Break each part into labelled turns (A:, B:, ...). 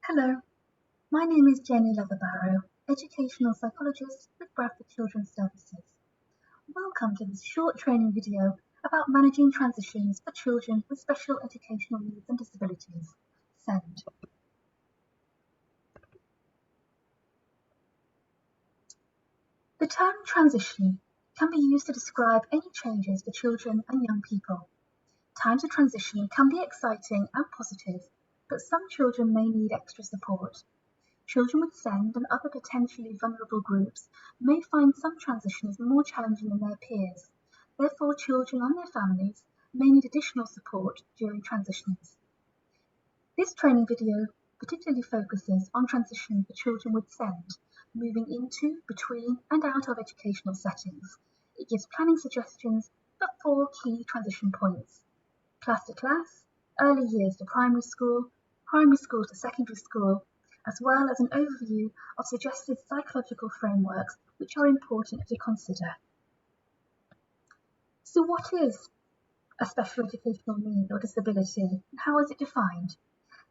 A: Hello, my name is Jenny Leatherbarrow, educational psychologist with Bradford Children's Services. Welcome to this short training video about managing transitions for children with special educational needs and disabilities. SEND. The term transition can be used to describe any changes for children and young people. Times of transition can be exciting and positive, but some children may need extra support. Children with SEND and other potentially vulnerable groups may find some transitions more challenging than their peers. Therefore, children and their families may need additional support during transitions. This training video particularly focuses on transition for children with SEND, moving into, between and out of educational settings. It gives planning suggestions for 4 key transition points: class to class, early years to primary school to secondary school, as well as an overview of suggested psychological frameworks which are important to consider. So what is a special educational need or disability, and how is it defined?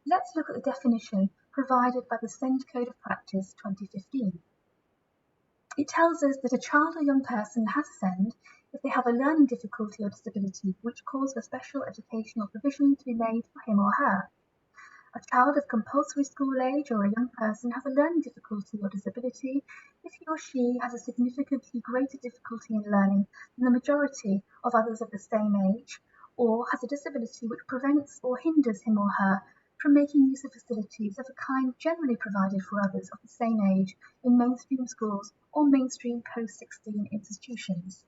A: Let's look at the definition provided by the SEND Code of Practice 2015. It tells us that a child or young person has SEND if they have a learning difficulty or disability which calls for special educational provision to be made for him or her. A child of compulsory school age or a young person has a learning difficulty or disability if he or she has a significantly greater difficulty in learning than the majority of others of the same age, or has a disability which prevents or hinders him or her from making use of facilities of a kind generally provided for others of the same age in mainstream schools or mainstream post-16 institutions.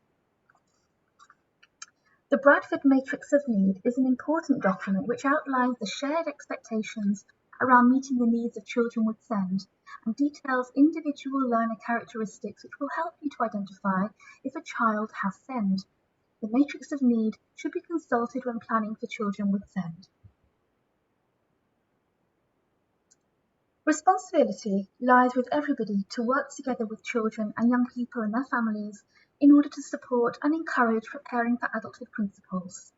A: The Bradford Matrix of Need is an important document which outlines the shared expectations around meeting the needs of children with SEND and details individual learner characteristics which will help you to identify if a child has SEND. The Matrix of Need should be consulted when planning for children with SEND. Responsibility lies with everybody to work together with children and young people and their families in order to support and encourage preparing for adulthood principles: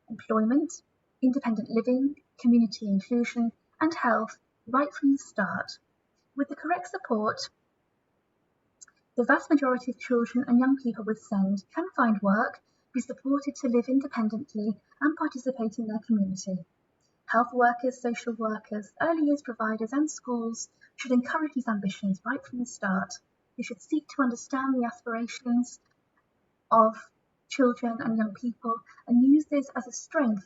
A: employment, independent living, community inclusion, and health right from the start. With the correct support, the vast majority of children and young people with SEND can find work, be supported to live independently, and participate in their community. Health workers, social workers, early years providers and schools should encourage these ambitions right from the start. They should seek to understand the aspirations of children and young people and use this as a strength,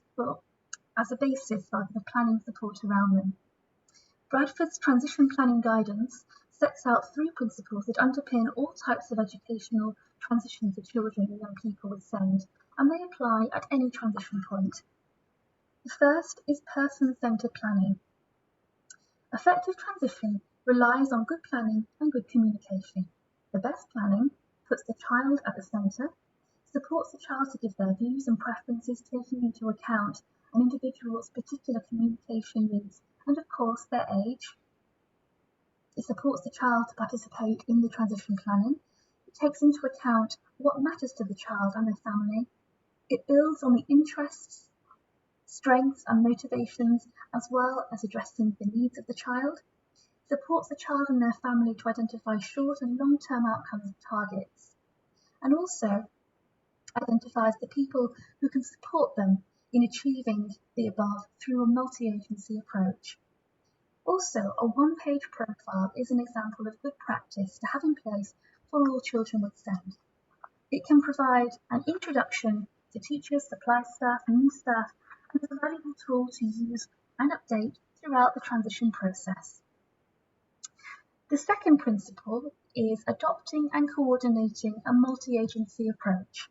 A: as a basis for planning support around them. Bradford's transition planning guidance sets out 3 principles that underpin all types of educational transition for children and young people with SEND, and they apply at any transition point. The first is person-centred planning. Effective transition relies on good planning and good communication. The best planning puts the child at the centre, supports the child to give their views and preferences, taking into account an individual's particular communication needs and, of course, their age. It supports the child to participate in the transition planning. It takes into account what matters to the child and their family. It builds on the interests, strengths and motivations, as well as addressing the needs of the child. It supports the child and their family to identify short and long-term outcomes and targets, and also identifies the people who can support them in achieving the above through a multi-agency approach. Also, a one-page profile is an example of good practice to have in place for all children with SEND. It can provide an introduction to teachers, supply staff, and new staff, and is a valuable tool to use and update throughout the transition process. The second principle is adopting and coordinating a multi-agency approach.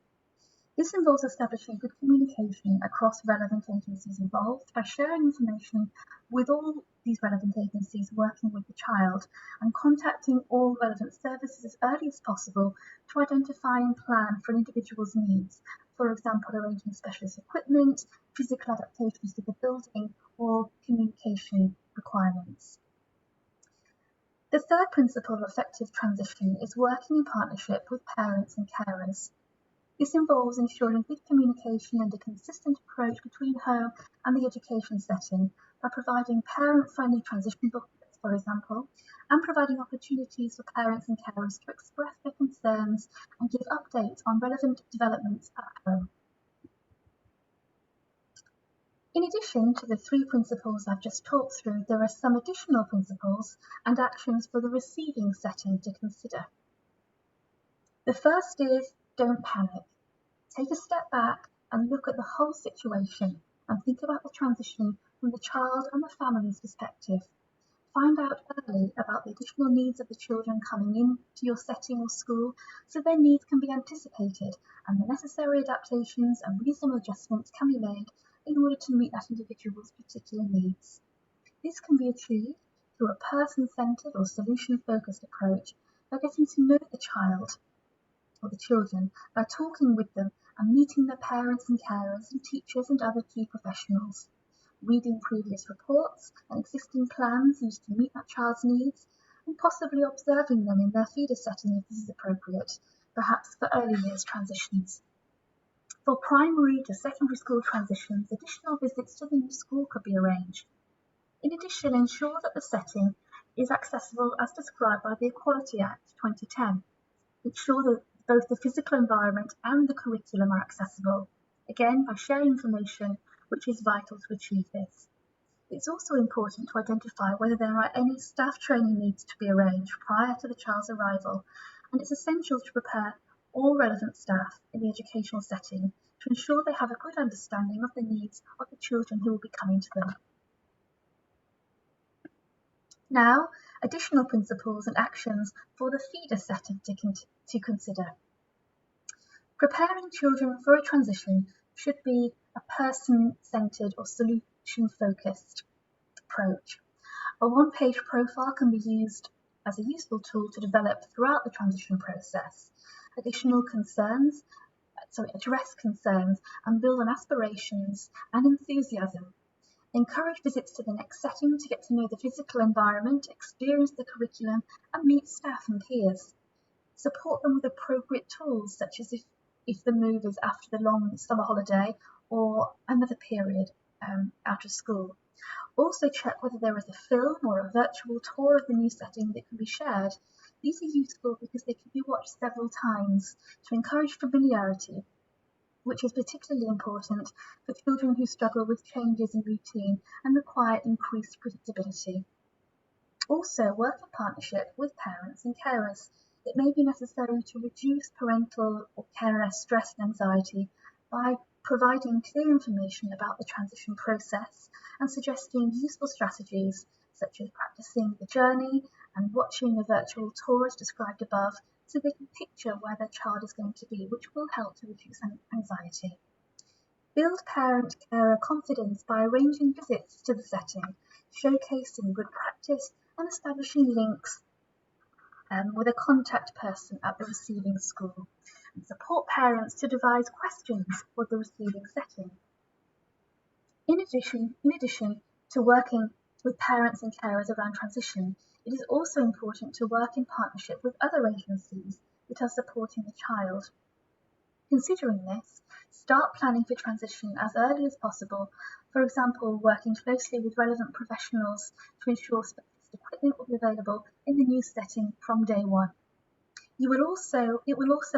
A: This involves establishing good communication across relevant agencies involved by sharing information with all these relevant agencies working with the child and contacting all relevant services as early as possible to identify and plan for an individual's needs, for example, arranging specialist equipment, physical adaptations to the building, or communication requirements. The third principle of effective transition is working in partnership with parents and carers. This involves ensuring good communication and a consistent approach between home and the education setting by providing parent-friendly transition booklets, for example, and providing opportunities for parents and carers to express their concerns and give updates on relevant developments at home. In addition to the 3 principles I've just talked through, there are some additional principles and actions for the receiving setting to consider. The first is don't panic. Take a step back and look at the whole situation and think about the transition from the child and the family's perspective. Find out early about the additional needs of the children coming in to your setting or school so their needs can be anticipated and the necessary adaptations and reasonable adjustments can be made in order to meet that individual's particular needs. This can be achieved through a person-centred or solution-focused approach by getting to know the child or the children by talking with them and meeting their parents and carers and teachers and other key professionals, reading previous reports and existing plans used to meet that child's needs, and possibly observing them in their feeder setting if this is appropriate, perhaps for early years transitions. For primary to secondary school transitions, additional visits to the new school could be arranged. In addition, ensure that the setting is accessible as described by the Equality Act 2010. Ensure that both the physical environment and the curriculum are accessible, again by sharing information which is vital to achieve this. It's also important to identify whether there are any staff training needs to be arranged prior to the child's arrival, and it's essential to prepare all relevant staff in the educational setting to ensure they have a good understanding of the needs of the children who will be coming to them. Now, additional principles and actions for the feeder setting to consider. Preparing children for a transition should be a person-centred or solution-focused approach. A one-page profile can be used as a useful tool to develop throughout the transition process. Address concerns and build on aspirations and enthusiasm. Encourage visits to the next setting to get to know the physical environment, experience the curriculum, and meet staff and peers. Support them with appropriate tools, such as if the move is after the long summer holiday or another period out of school. Also check whether there is a film or a virtual tour of the new setting that can be shared. These are useful because they can be watched several times to encourage familiarity, which is particularly important for children who struggle with changes in routine and require increased predictability. Also, work in partnership with parents and carers. It may be necessary to reduce parental or carer stress and anxiety by providing clear information about the transition process and suggesting useful strategies such as practicing the journey and watching a virtual tour as described above so they can picture where their child is going to be, which will help to reduce anxiety. Build parent-carer confidence by arranging visits to the setting, showcasing good practice and establishing links with a contact person at the receiving school. And support parents to devise questions for the receiving setting. In addition to working with parents and carers around transition, it is also important to work in partnership with other agencies that are supporting the child. Considering this, start planning for transition as early as possible, for example, working closely with relevant professionals to ensure specialist equipment will be available in the new setting from day one. It will also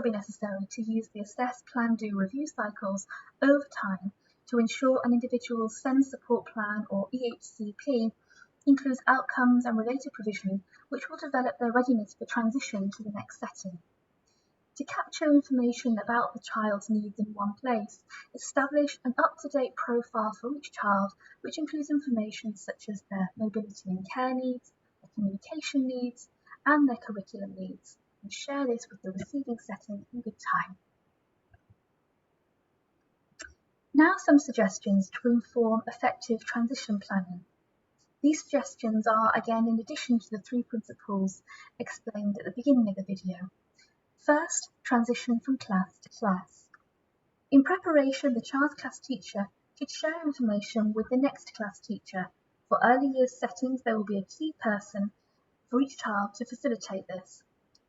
A: be necessary to use the assess, plan, do review cycles over time to ensure an individual's SEND support plan or EHCP includes outcomes and related provision which will develop their readiness for transition to the next setting. To capture information about the child's needs in one place, establish an up-to-date profile for each child which includes information such as their mobility and care needs, their communication needs, and their curriculum needs, and share this with the receiving setting in good time. Now some suggestions to inform effective transition planning. These suggestions are, again, in addition to the 3 principles explained at the beginning of the video. First, transition from class to class. In preparation, the child's class teacher should share information with the next class teacher. For early years settings, there will be a key person for each child to facilitate this.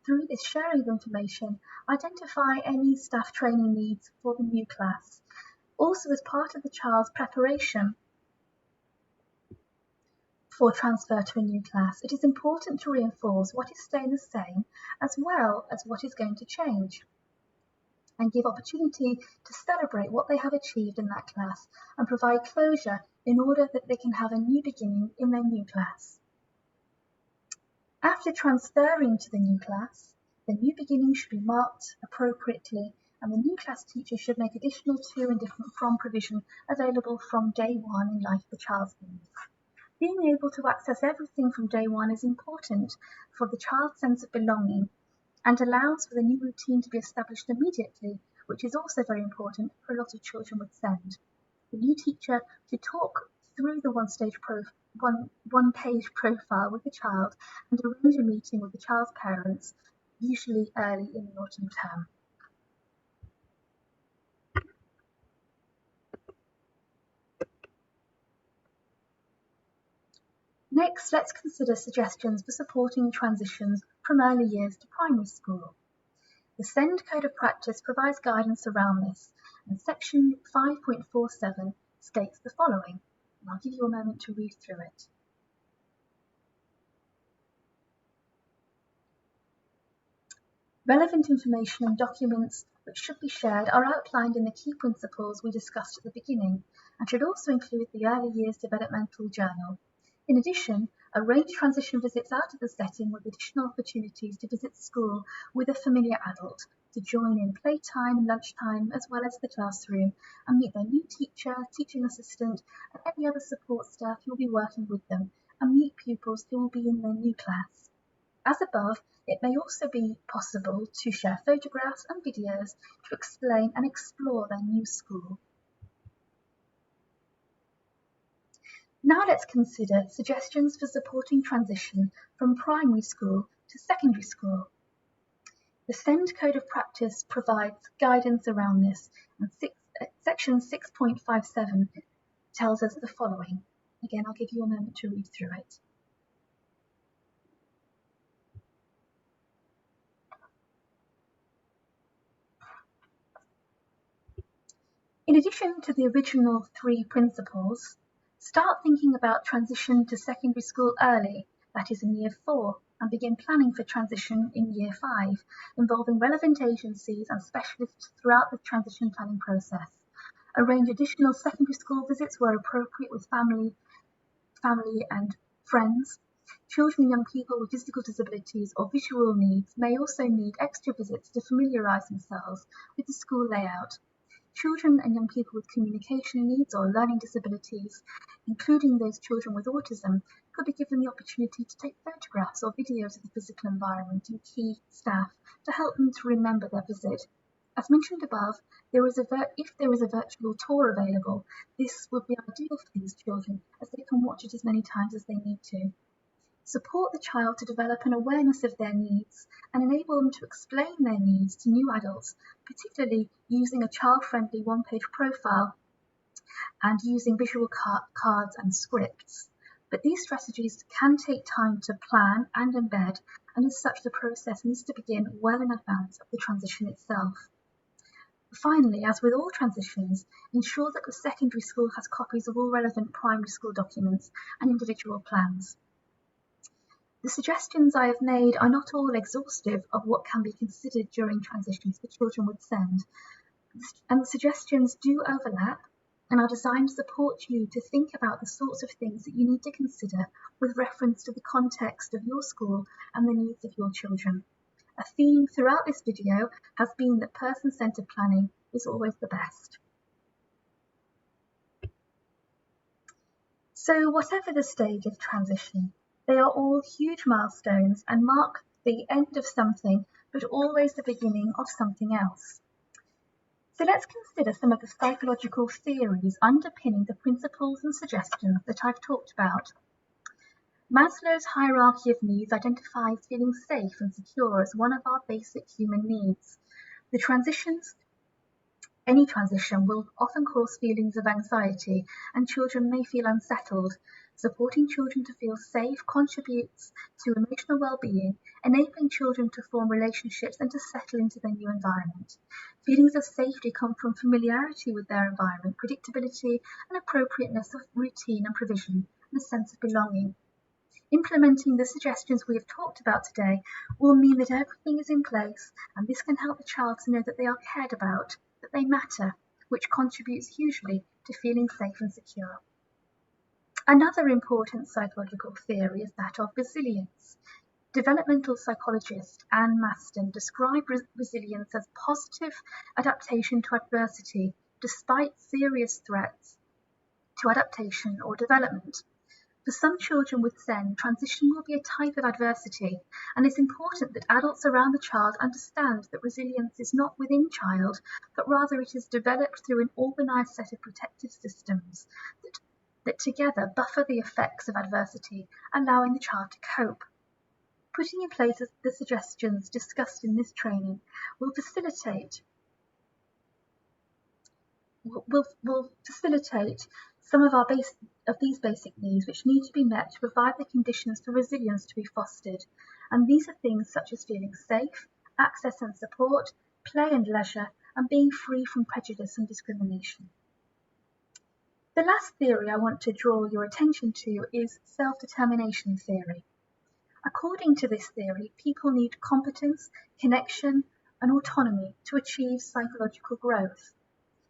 A: Through this sharing of information, identify any staff training needs for the new class. Also, as part of the child's preparation for transfer to a new class, it is important to reinforce what is staying the same as well as what is going to change, and give opportunity to celebrate what they have achieved in that class and provide closure in order that they can have a new beginning in their new class. After transferring to the new class, the new beginning should be marked appropriately, and the new class teacher should make additional to and different from provision available from day one in light of the child's needs. Being able to access everything from day one is important for the child's sense of belonging and allows for the new routine to be established immediately, which is also very important for a lot of children with SEND. The new teacher should talk through the one-page profile with the child and arrange a meeting with the child's parents, usually early in the autumn term. Next, let's consider suggestions for supporting transitions from early years to primary school. The SEND Code of Practice provides guidance around this, and section 5.47 states the following, and I'll give you a moment to read through it. Relevant information and documents which should be shared are outlined in the key principles we discussed at the beginning, and should also include the Early Years Developmental Journal. In addition, arrange transition visits out of the setting with additional opportunities to visit school with a familiar adult, to join in playtime and lunchtime as well as the classroom, and meet their new teacher, teaching assistant, and any other support staff who will be working with them, and meet pupils who will be in their new class. As above, it may also be possible to share photographs and videos to explain and explore their new school. Now let's consider suggestions for supporting transition from primary school to secondary school. The SEND Code of Practice provides guidance around this, and section 6.57 tells us the following. Again, I'll give you a moment to read through it. In addition to the original 3 principles, start thinking about transition to secondary school early, that is in year 4, and begin planning for transition in year 5, involving relevant agencies and specialists throughout the transition planning process. Arrange additional secondary school visits where appropriate with family and friends. Children and young people with physical disabilities or visual needs may also need extra visits to familiarise themselves with the school layout. Children and young people with communication needs or learning disabilities, including those children with autism, could be given the opportunity to take photographs or videos of the physical environment and key staff to help them to remember their visit. As mentioned above, if there is a virtual tour available, this would be ideal for these children as they can watch it as many times as they need to. Support the child to develop an awareness of their needs and enable them to explain their needs to new adults, particularly using a child-friendly one-page profile and using visual cards and scripts. But these strategies can take time to plan and embed, and as such the process needs to begin well in advance of the transition itself. Finally, as with all transitions, ensure that the secondary school has copies of all relevant primary school documents and individual plans. The suggestions I have made are not all exhaustive of what can be considered during transitions for children with SEND, and the suggestions do overlap and are designed to support you to think about the sorts of things that you need to consider with reference to the context of your school and the needs of your children. A theme throughout this video has been that person-centred planning is always the best. So whatever the stage of transition, they are all huge milestones and mark the end of something, but always the beginning of something else. So let's consider some of the psychological theories underpinning the principles and suggestions that I've talked about. Maslow's hierarchy of needs identifies feeling safe and secure as one of our basic human needs. Any transition will often cause feelings of anxiety, and children may feel unsettled. Supporting children to feel safe contributes to emotional well-being, enabling children to form relationships and to settle into their new environment. Feelings of safety come from familiarity with their environment, predictability and appropriateness of routine and provision, and a sense of belonging. Implementing the suggestions we have talked about today will mean that everything is in place, and this can help the child to know that they are cared about, that they matter, which contributes hugely to feeling safe and secure. Another important psychological theory is that of resilience. Developmental psychologist Anne Maston described resilience as positive adaptation to adversity despite serious threats to adaptation or development. For some children with SEN, transition will be a type of adversity, and it's important that adults around the child understand that resilience is not within child, but rather it is developed through an organised set of protective systems that together buffer the effects of adversity, allowing the child to cope. Putting in place the suggestions discussed in this training will facilitate some of these basic needs which need to be met to provide the conditions for resilience to be fostered. And these are things such as feeling safe, access and support, play and leisure, and being free from prejudice and discrimination. The last theory I want to draw your attention to is self-determination theory. According to this theory, people need competence, connection, and autonomy to achieve psychological growth.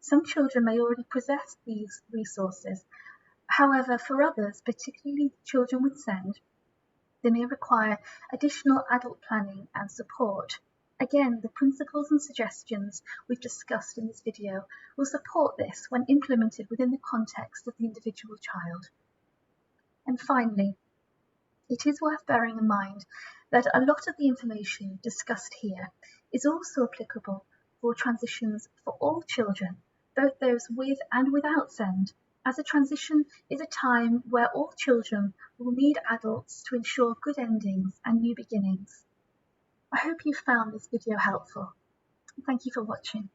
A: Some children may already possess these resources. However, for others, particularly children with SEND, they may require additional adult planning and support. Again, the principles and suggestions we've discussed in this video will support this when implemented within the context of the individual child. And finally, it is worth bearing in mind that a lot of the information discussed here is also applicable for transitions for all children, both those with and without SEND, as a transition is a time where all children will need adults to ensure good endings and new beginnings. I hope you found this video helpful. Thank you for watching.